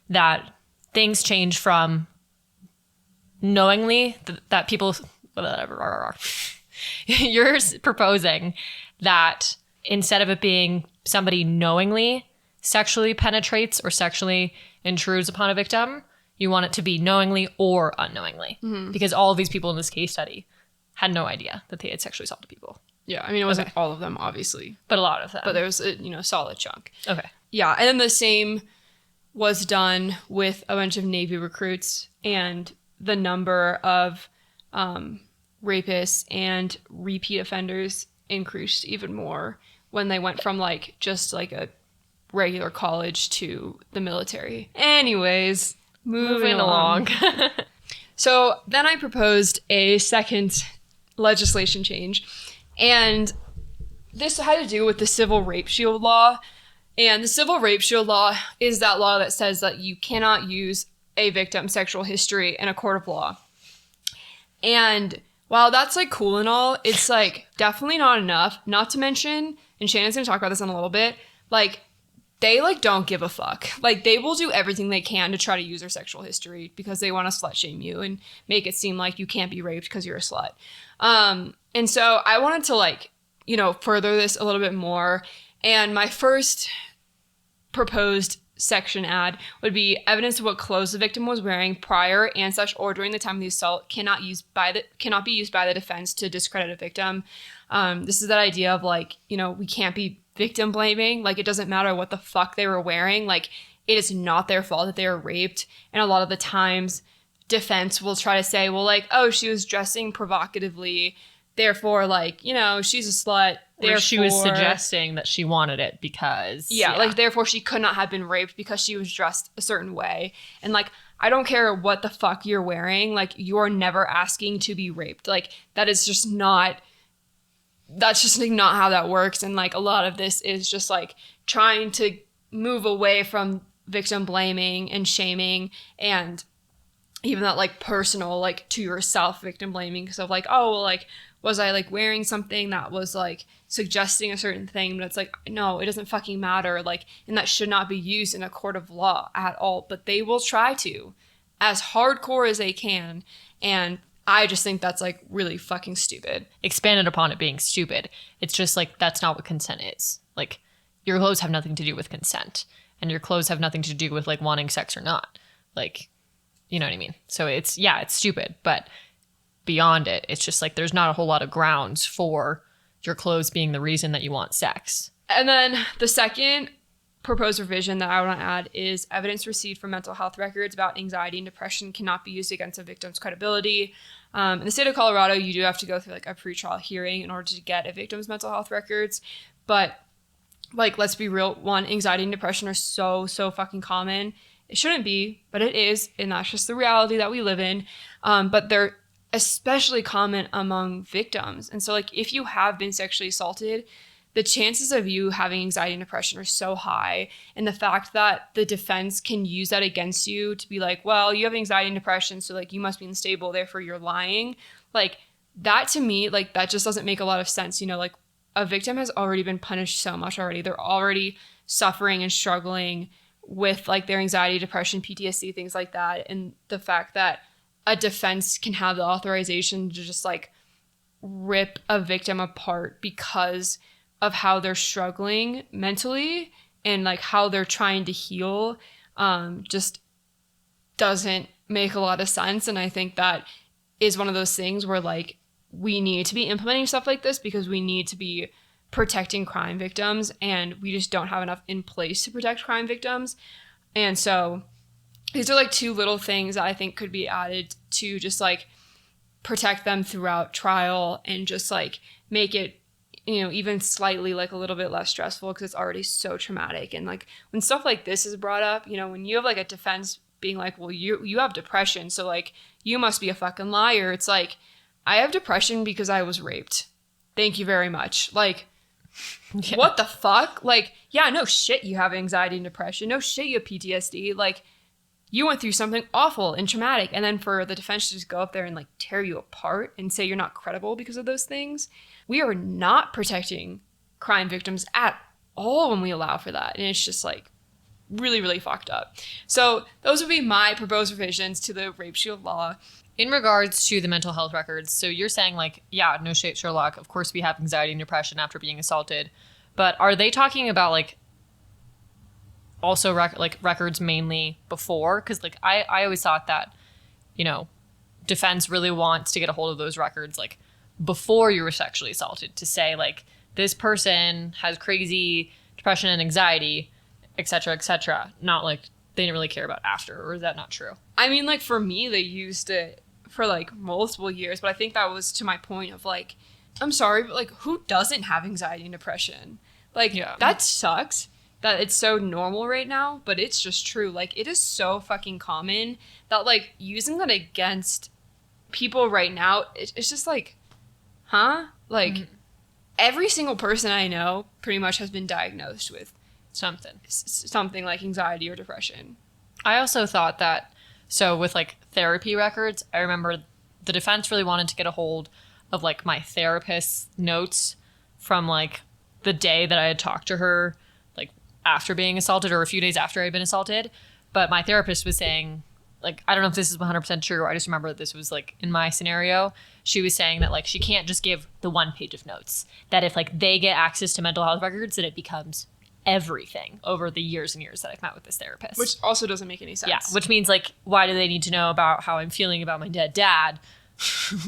that things change from knowingly that people, whatever. You're proposing that instead of it being somebody knowingly sexually penetrates or sexually intrudes upon a victim, you want it to be knowingly or unknowingly. Mm-hmm. Because all of these people in this case study had no idea that they had sexually assaulted people. Yeah, I mean, it wasn't all of them, obviously. But a lot of them. But there was a solid chunk. Okay. Yeah, and then the same was done with a bunch of Navy recruits, and the number of rapists and repeat offenders increased even more when they went from just a regular college to the military. Anyways, moving along. So then I proposed a second legislation change, and this had to do with the Civil Rape Shield Law. And the Civil Rape Shield Law is that law that says that you cannot use a victim's sexual history in a court of law. And while that's cool and all, it's definitely not enough. Not to mention, and Shannon's gonna talk about this in a little bit, they don't give a fuck. They will do everything they can to try to use their sexual history because they want to slut shame you and make it seem like you can't be raped because you're a slut. And so I wanted to further this a little bit more. And my first proposed section add would be evidence of what clothes the victim was wearing prior and such or during the time of the assault cannot be used by the defense to discredit a victim. This is that idea of like, you know, we can't be victim blaming. Like, it doesn't matter what the fuck they were wearing. Like, it is not their fault that they were raped. And a lot of the times defense will try to say, well, like, oh, she was dressing provocatively, therefore, like, you know, she's a slut. Or she was suggesting that she wanted it because... Yeah, like, therefore she could not have been raped because she was dressed a certain way. And, like, I don't care what the fuck you're wearing. Like, you're never asking to be raped. Like, that is just not... That's just like, not how that works. And, like, a lot of this is just, like, trying to move away from victim blaming and shaming and even that, like, personal, like, to yourself victim blaming. Because of, like, oh, well, like, was I, like, wearing something that was, like, suggesting a certain thing? But it's like, no, it doesn't fucking matter. Like, and that should not be used in a court of law at all. But they will try to, as hardcore as they can. And I just think that's, like, really fucking stupid. Expanded upon it being stupid. It's just, like, that's not what consent is. Like, your clothes have nothing to do with consent. And your clothes have nothing to do with, like, wanting sex or not. Like, you know what I mean? So it's, yeah, it's stupid. But beyond it, it's just, like, there's not a whole lot of grounds for your clothes being the reason that you want sex. And then the second proposed revision that I want to add is evidence received from mental health records about anxiety and depression cannot be used against a victim's credibility. In the state of Colorado, you do have to go through, like, a pretrial hearing in order to get a victim's mental health records. But, like, let's be real. One, anxiety and depression are so fucking common. It shouldn't be, but it is. And that's just the reality that we live in. But they're especially common among victims. And so, like, if you have been sexually assaulted, the chances of you having anxiety and depression are so high. And the fact that the defense can use that against you to be like, well, you have anxiety and depression, so, like, you must be unstable, therefore you're lying. Like, that to me, like, that just doesn't make a lot of sense. You know, like, a victim has already been punished so much already. They're already suffering and struggling with, like, their anxiety, depression, PTSD, things like that. And the fact that a defense can have the authorization to just, like, rip a victim apart because of how they're struggling mentally and, like, how they're trying to heal just doesn't make a lot of sense. And I think that is one of those things where, like, we need to be implementing stuff like this because we need to be protecting crime victims, and we just don't have enough in place to protect crime victims. And so these are, like, two little things that I think could be added to just, like, protect them throughout trial and just, like, make it, you know, even slightly, like, a little bit less stressful because it's already so traumatic. And, like, when stuff like this is brought up, you know, when you have, like, a defense being like, well, you have depression, so, like, you must be a fucking liar. It's like, I have depression because I was raped. Thank you very much. Like, yeah. What the fuck? Like, yeah, no shit you have anxiety and depression. No shit you have PTSD. Like, you went through something awful and traumatic. And then for the defense to just go up there and, like, tear you apart and say you're not credible because of those things. We are not protecting crime victims at all when we allow for that. And it's just, like, really, really fucked up. So those would be my proposed revisions to the rape shield law. In regards to the mental health records, so you're saying, like, yeah, no shit, Sherlock, of course we have anxiety and depression after being assaulted. But are they talking about, like, also records mainly before? Because, like, I always thought that, you know, defense really wants to get a hold of those records, like, before you were sexually assaulted, to say, like, this person has crazy depression and anxiety, etc., not, like, they didn't really care about after. Or is that not true? I mean, like, for me, they used it for, like, multiple years, but I think that was to my point of, like, I'm sorry, but, like, who doesn't have anxiety and depression? Like, yeah. That sucks that it's so normal right now, but it's just true. Like, it is so fucking common that, like, using that against people right now, it's just like, huh? Like, every single person I know pretty much has been diagnosed with something like anxiety or depression. I also thought that, so with, like, therapy records, I remember the defense really wanted to get a hold of, like, my therapist's notes from, like, the day that I had talked to her, like, after being assaulted or a few days after I'd been assaulted. But my therapist was saying, like, I don't know if this is 100% true. I just remember that this was, like, in my scenario. She was saying that, like, she can't just give the one page of notes. That if, like, they get access to mental health records, that it becomes everything over the years and years that I've met with this therapist. Which also doesn't make any sense. Yeah, which means like, why do they need to know about how I'm feeling about my dead dad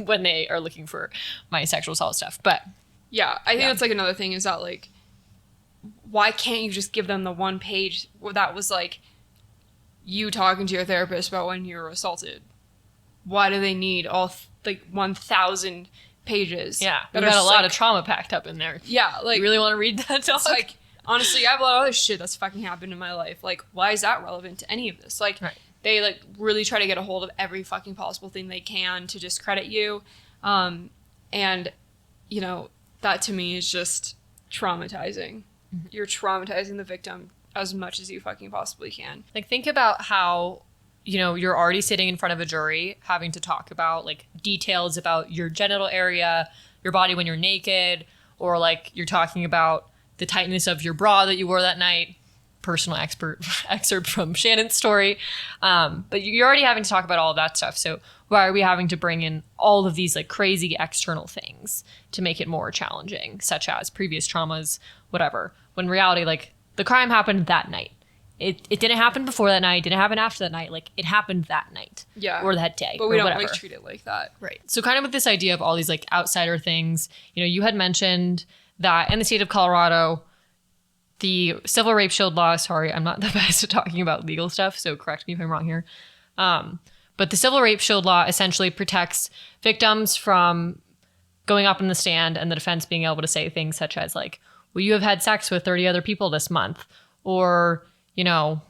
when they are looking for my sexual assault stuff? But yeah, I think that's like another thing is that like, why can't you just give them the one page that was like you talking to your therapist about when you were assaulted? Why do they need all like 1,000 pages? Yeah, we got a lot of trauma packed up in there. Yeah, like you really want to read that? It's like, honestly, I have a lot of other shit that's fucking happened in my life. Like, why is that relevant to any of this? Like, they like really try to get a hold of every fucking possible thing they can to discredit you, and you know that to me is just traumatizing. Mm-hmm. You're traumatizing the victim as much as you fucking possibly can. Like, think about how, you know, you're already sitting in front of a jury having to talk about like details about your genital area, your body when you're naked, or like you're talking about the tightness of your bra that you wore that night. Personal excerpt from Shannon's story. But you're already having to talk about all of that stuff. So why are we having to bring in all of these like crazy external things to make it more challenging, such as previous traumas, whatever, when in reality, like the crime happened that night. It didn't happen before that night, didn't happen after that night. Like it happened that night. Yeah. Or that day. But we don't whatever. like treat it like that. Right. So kind of with this idea of all these like outsider things, you know, you had mentioned that in the state of Colorado, the civil rape shield law, sorry, I'm not the best at talking about legal stuff, so correct me if I'm wrong here. But the civil rape shield law essentially protects victims from going up in the stand and the defense being able to say things such as like, well, you have had sex with 30 other people this month, or, you know,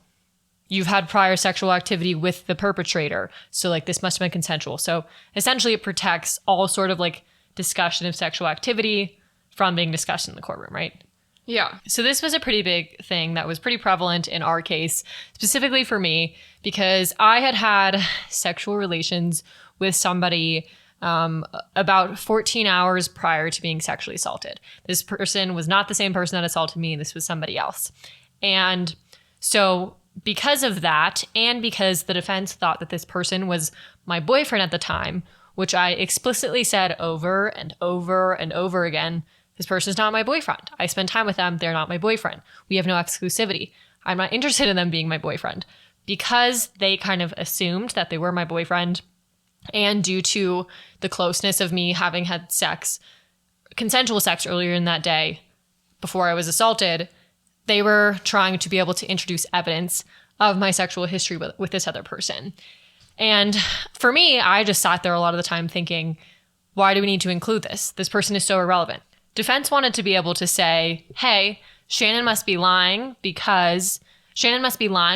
you've had prior sexual activity with the perpetrator. So like this must have been consensual. So essentially it protects all sort of like discussion of sexual activity from being discussed in the courtroom, right? Yeah. So this was a pretty big thing that was pretty prevalent in our case, specifically for me, because I had had sexual relations with somebody about 14 hours prior to being sexually assaulted. This person was not the same person that assaulted me. This was somebody else. And so because of that, and because the defense thought that this person was my boyfriend at the time, which I explicitly said over and over and over again, this person's not my boyfriend. I spend time with them. They're not my boyfriend. We have no exclusivity. I'm not interested in them being my boyfriend. Because they kind of assumed that they were my boyfriend, and due to the closeness of me having had sex, consensual sex earlier in that day before I was assaulted, they were trying to be able to introduce evidence of my sexual history with this other person. And for me, I just sat there a lot of the time thinking, why do we need to include this? This person is so irrelevant. Defense wanted to be able to say, hey, Shannon must be lying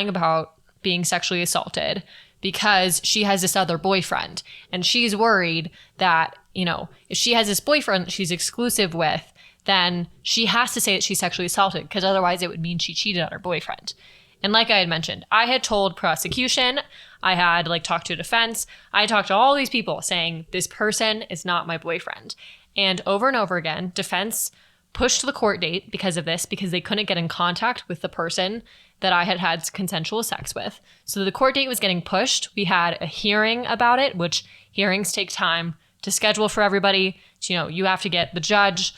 about being sexually assaulted because she has this other boyfriend. And she's worried that, you know, if she has this boyfriend that she's exclusive with, then she has to say that she's sexually assaulted, because otherwise it would mean she cheated on her boyfriend. And like I had mentioned, I had told prosecution, I had like talked to defense, I talked to all these people saying this person is not my boyfriend. And over again, defense pushed the court date because of this, because they couldn't get in contact with the person that I had had consensual sex with. So the court date was getting pushed. We had a hearing about it, which hearings take time to schedule for everybody. So, you know, you have to get the judge,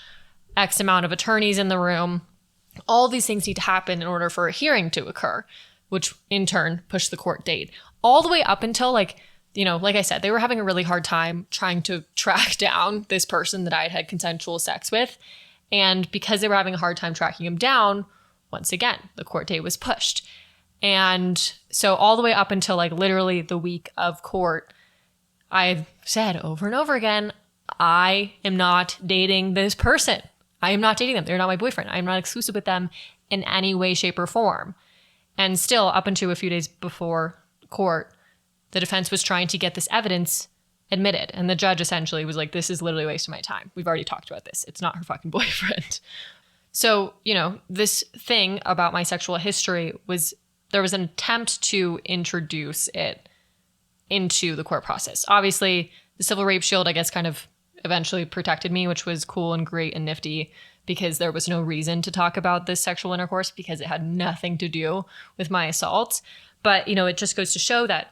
X amount of attorneys in the room. All these things need to happen in order for a hearing to occur, which in turn pushed the court date all the way up until like, you know, like I said, they were having a really hard time trying to track down this person that I had had consensual sex with. And because they were having a hard time tracking him down, once again, the court date was pushed. And so all the way up until like literally the week of court, I've said over and over again, I am not dating this person. I am not dating them. They're not my boyfriend. I am not exclusive with them in any way, shape, or form. And still, up until a few days before court, the defense was trying to get this evidence admitted. And the judge essentially was like, this is literally a waste of my time. We've already talked about this. It's not her fucking boyfriend. So, you know, this thing about my sexual history there was an attempt to introduce it into the court process. Obviously, the civil rape shield, I guess, kind of eventually protected me, which was cool and great and nifty, because there was no reason to talk about this sexual intercourse because it had nothing to do with my assault. But, you know, it just goes to show that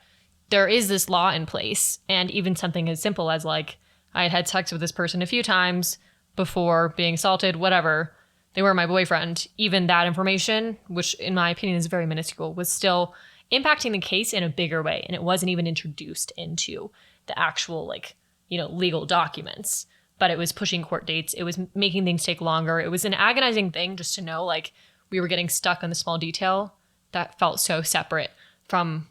there is this law in place, and even something as simple as like, I had had sex with this person a few times before being assaulted, whatever, they were my boyfriend, even that information, which in my opinion is very minuscule, was still impacting the case in a bigger way. And it wasn't even introduced into the actual, like, you know, legal documents, but it was pushing court dates. It was making things take longer. It was an agonizing thing just to know, like, we were getting stuck on the small detail that felt so separate from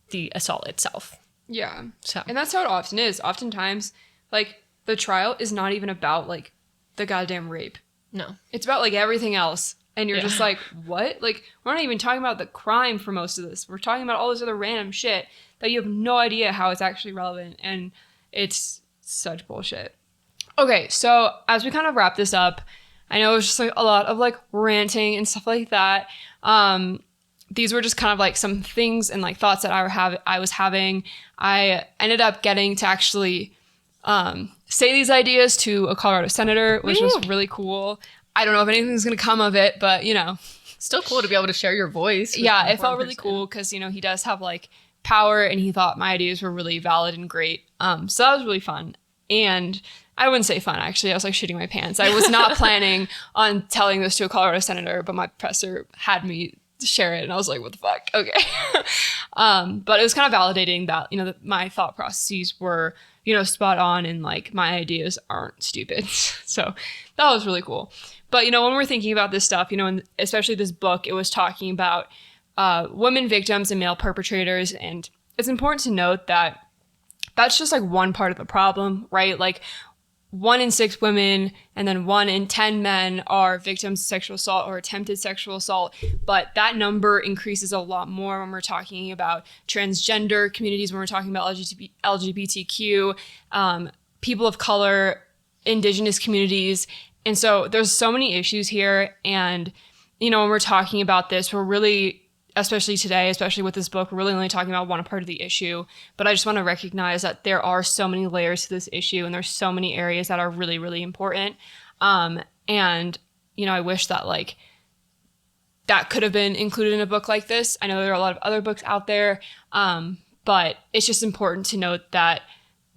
the assault itself. Yeah. So, and that's how it often is. Oftentimes, like, the trial is not even about, like, the goddamn rape. no. It's about, like, everything else. And you're just like, what? Like, we're not even talking about the crime for most of this. We're talking about all this other random shit that you have no idea how it's actually relevant. And it's such bullshit. Okay, so as we kind of wrap this up, I know it was just like a lot of like ranting and stuff like that. These were just kind of like some things and like thoughts that I was having. I ended up getting to actually say these ideas to a Colorado senator, which was really cool. I don't know if anything's going to come of it, but you know. Still cool to be able to share your voice. Yeah, it felt really cool because, you know, he does have like power and he thought my ideas were really valid and great. So that was really fun. And I wouldn't say fun, actually. I was like shitting my pants. I was not planning on telling this to a Colorado senator, but my professor had me share it. And I was like, what the fuck? Okay. But it was kind of validating that, you know, that my thought processes were, you know, spot on and like my ideas aren't stupid. So that was really cool. But, you know, when we're thinking about this stuff, you know, and especially this book, it was talking about women victims and male perpetrators. And it's important to note that that's just like one part of the problem, right? Like 1 in 6 women and then 1 in 10 men are victims of sexual assault or attempted sexual assault. But that number increases a lot more when we're talking about transgender communities, when we're talking about LGBTQ, people of color, indigenous communities. And so there's so many issues here. And, you know, when we're talking about this, we're really, especially today, especially with this book, we're really only talking about one part of the issue. But I just want to recognize that there are so many layers to this issue and there's so many areas that are really, really important. And, you know, I wish that like that could have been included in a book like this. I know there are a lot of other books out there, but it's just important to note that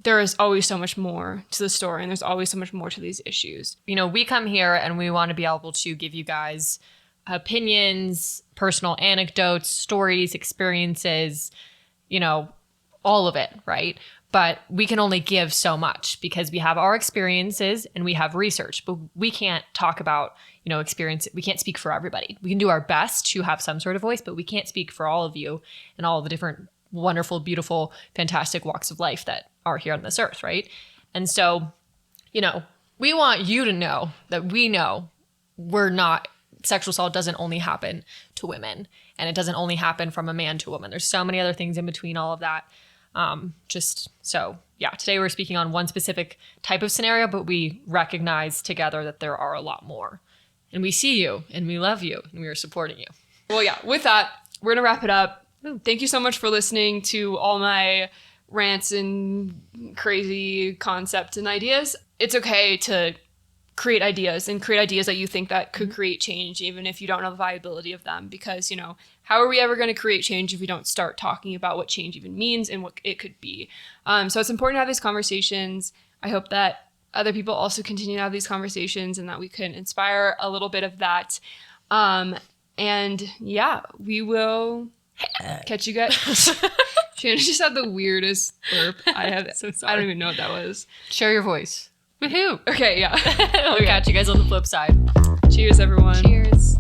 there is always so much more to the story and there's always so much more to these issues. You know, we come here and we want to be able to give you guys opinions, personal anecdotes, stories, experiences, you know, all of it, right? But we can only give so much because we have our experiences and we have research, but we can't talk about, you know, experience. We can't speak for everybody. We can do our best to have some sort of voice, but we can't speak for all of you and all of the different wonderful, beautiful, fantastic walks of life that are here on this earth, right? And so, you know, we want you to know that we know sexual assault doesn't only happen to women and it doesn't only happen from a man to a woman. There's so many other things in between all of that. Today we're speaking on one specific type of scenario, but we recognize together that there are a lot more. And we see you and we love you and we are supporting you. Well, yeah, with that, we're going to wrap it up. Thank you so much for listening to all my rants and crazy concepts and ideas. It's okay to create ideas that you think that could create change, even if you don't know the viability of them, because, you know, how are we ever going to create change if we don't start talking about what change even means and what it could be? So it's important to have these conversations. I hope that other people also continue to have these conversations and that we can inspire a little bit of that. And yeah, we will catch you guys. Shannon just had the weirdest burp. So sorry. I don't even know what that was. Share your voice. Woohoo. Okay, yeah. We'll catch you guys on the flip side. Cheers, everyone. Cheers.